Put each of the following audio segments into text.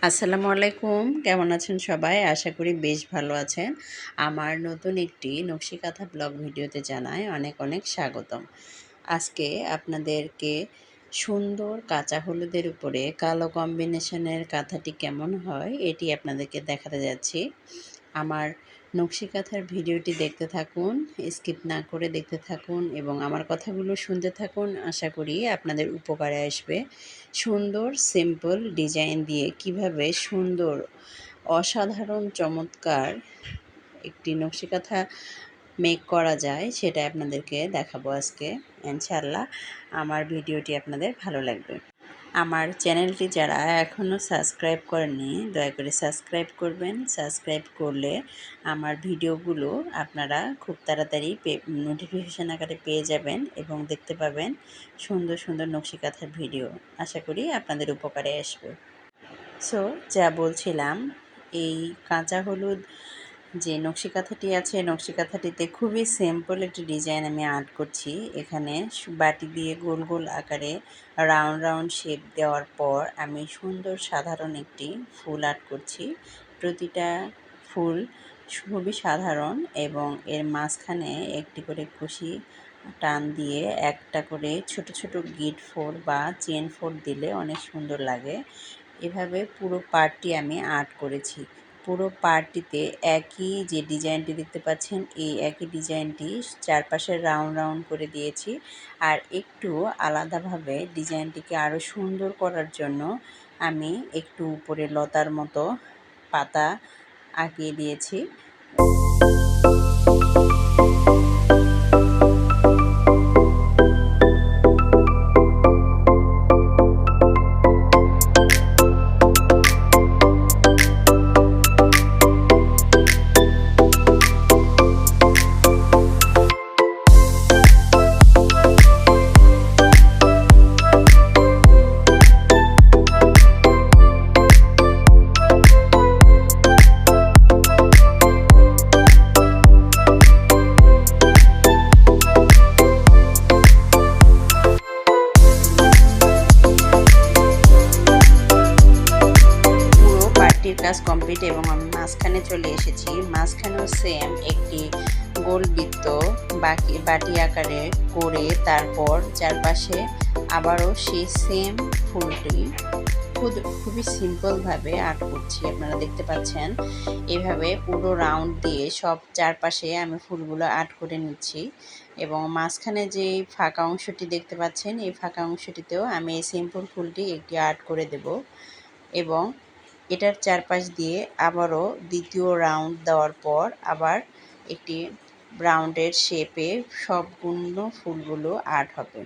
আসসালামু আলাইকুম, কেমন আছেন সবাই? আশা করি বেশ ভালো আছেন। আমার নতুন একটি নকশি কাঁথা ব্লগ ভিডিওতে জানাই অনেক অনেক স্বাগতম। আজকে আপনাদেরকে সুন্দর কাঁচা হলুদের উপরে কালো কম্বিনেশনের কাঁথাটি কেমন হয় এটি আপনাদেরকে দেখাতে যাচ্ছি। আমার নকশি কাঁথার ভিডিওটি দেখতে থাকুন, স্কিপ না করে দেখতে থাকুন এবং আমার কথাগুলো শুনতে থাকুন। আশা করি আপনাদের উপকারে আসবে। সুন্দর সিম্পল ডিজাইন দিয়ে কিভাবে সুন্দর অসাধারণ চমৎকার একটি নকশি কাঁথা মেক করা যায় সেটা আপনাদেরকে দেখাবো আজকে। ইনশাআল্লাহ আমার ভিডিওটি আপনাদের ভালো লাগবে। আমার চ্যানেলটি যারা এখনও সাবস্ক্রাইব করেননি দয়া করে সাবস্ক্রাইব করবেন। সাবস্ক্রাইব করলে আমার ভিডিওগুলো আপনারা খুব তাড়াতাড়ি নোটিফিকেশান আকারে পেয়ে যাবেন এবং দেখতে পাবেন সুন্দর সুন্দর নকশি কাঁথার ভিডিও। আশা করি আপনাদের উপকারে আসবে। সো যা বলছিলাম, এই কাঁচা হলুদ যে নকশি কাঁথাটি আছে, নকশি কাঁথাটিতে খুবই সিম্পল একটি ডিজাইন আমি আর্ট করছি। এখানে বাটি দিয়ে গোল গোল আকারে রাউন্ড রাউন্ড শেপ দেওয়ার পর আমি সুন্দর সাধারণ একটি ফুল আর্ট করছি। প্রতিটা ফুল খুবই সাধারণ এবং এর মাঝখানে একটি করে কুশি টান দিয়ে একটা করে ছোট ছোট গিট ফোর বা চেন ফোর দিলে অনেক সুন্দর লাগে। এভাবে পুরো পার্টটি আমি আর্ট করেছি। পুরো পার্টটিতে একই যে ডিজাইনটি দেখতে পাচ্ছেন, এই একই ডিজাইনটি চারপাশে রাউন্ড রাউন্ড করে দিয়েছি। আর একটু আলাদাভাবে ডিজাইনটিকে আরও সুন্দর করার জন্য আমি একটু উপরে লতার মতো পাতা আঁকিয়ে দিয়েছি। কাজ কমপ্লিট এবং আমি মাঝখানে চলে এসেছি। মাঝখানেও সেম একটি গোল বৃত্ত বাটি আকারে করে তারপর চারপাশে আবারও সেই সেম ফুলটি খুবই সিম্পলভাবে আর্ট করছি। আপনারা দেখতে পাচ্ছেন এভাবে পুরো রাউন্ড দিয়ে সব চারপাশে আমি ফুলগুলো আর্ট করে নিচ্ছি এবং মাঝখানে যে ফাঁকা অংশটি দেখতে পাচ্ছেন এই ফাঁকা অংশটিতেও আমি এই সিম্পল ফুলটি একটি আর্ট করে দেব এবং এটার চারপাশ দিয়ে আবারও দ্বিতীয় রাউন্ড দেওয়ার পর আবার একটি রাউন্ডের শেপে সবগুলো ফুলগুলো আর্ট হবে।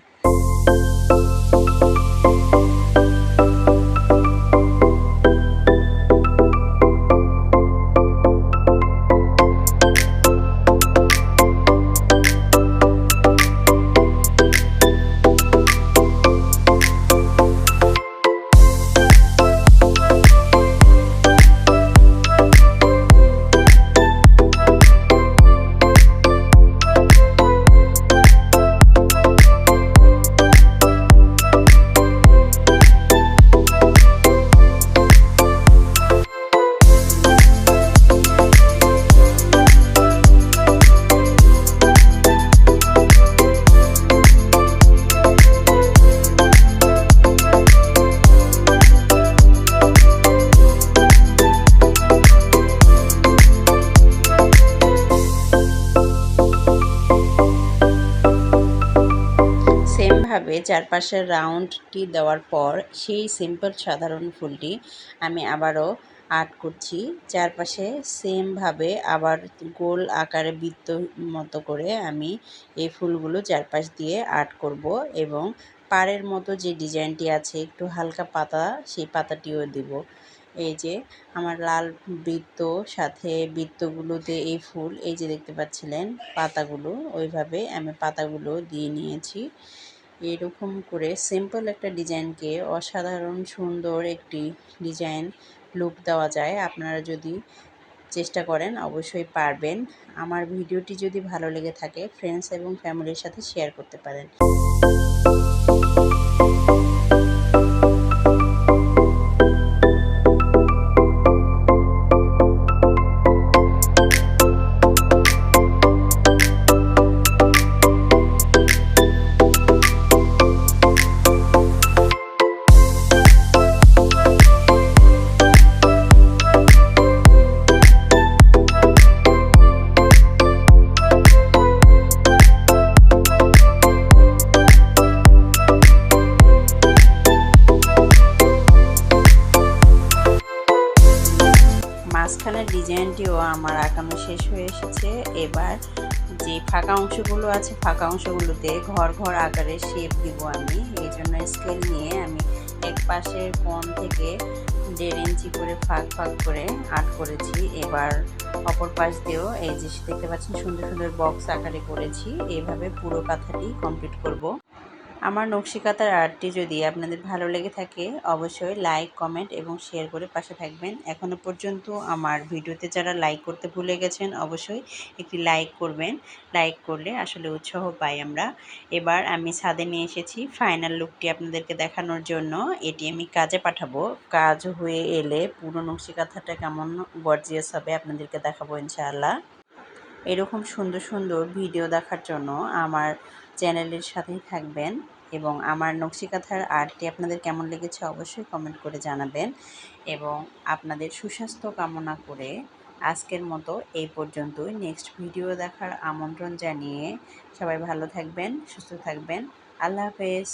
সেমভাবে চারপাশের রাউন্ডটি দেওয়ার পর সেই সিম্পল সাধারণ ফুলটি আমি আবারও আর্ট করছি। চারপাশে সেমভাবে আবার গোল আকারে বৃত্ত মতো করে আমি এই ফুলগুলো চারপাশ দিয়ে আর্ট করব এবং পাড়ের মতো যে ডিজাইনটি আছে একটু হালকা পাতা, সেই পাতাটিও দেব। এই যে আমার লাল বৃত্ত, সাথে বৃত্তগুলোতে এই ফুল, এই যে দেখতে পাচ্ছিলেন পাতাগুলো, ওইভাবে আমি পাতাগুলো দিয়ে নিয়েছি। এরকম করে সিম্পল একটা ডিজাইনকে অসাধারণ সুন্দর একটি ডিজাইন লুক দেওয়া যায়। আপনারা যদি চেষ্টা করেন অবশ্যই পারবেন। আমার ভিডিওটি যদি ভালো লেগে থাকে ফ্রেন্ডস এবং ফ্যামিলির সাথে শেয়ার করতে পারেন। মাঝখানের ডিজাইনটিও আমার আঁকানো শেষ হয়ে এসেছে। এবার যে ফাঁকা অংশগুলো আছে ফাঁকা অংশগুলোতে ঘর ঘর আকারে শেপ দিব আমি। এই জন্য স্কেল নিয়ে আমি এক পাশের কোণ থেকে 1.5 ইঞ্চি করে ফাঁক ফাঁক করে আর্ট করেছি। এবার অপর পাশ দিয়েও এই যে দেখতে পাচ্ছেন সুন্দর সুন্দর বক্স আকারে করেছি। এইভাবে পুরো কাঁথাটি কমপ্লিট করব। আমার নকশি কাঁথার আর্টটি যদি আপনাদের ভালো লেগে থাকে অবশ্যই লাইক, কমেন্ট এবং শেয়ার করে পাশে থাকবেন। এখনও পর্যন্ত আমার ভিডিওতে যারা লাইক করতে ভুলে গেছেন অবশ্যই একটি লাইক করবেন। লাইক করলে আসলে উৎসাহ পাই আমরা। এবার আমি ছাদে নিয়ে এসেছি ফাইনাল লুকটি আপনাদেরকে দেখানোর জন্য। এটি আমি কাজে পাঠাবো। কাজ হয়ে এলে পুরো নকশি কাঁথাটা কেমন গর্জিয়াস হবে আপনাদেরকে দেখাবো ইনশাআল্লাহ। এরকম সুন্দর সুন্দর ভিডিও দেখার জন্য আমার চ্যানেলের সাথেই থাকবেন এবং আমার নকশি কাঁথার আর্টটি আপনাদের কেমন লেগেছে অবশ্যই কমেন্ট করে জানাবেন এবং আপনাদের সুস্বাস্থ্য কামনা করে আজকের মতো এই পর্যন্তই। নেক্সট ভিডিও দেখার আমন্ত্রণ জানিয়ে সবাই ভালো থাকবেন, সুস্থ থাকবেন। আল্লাহ হাফেজ।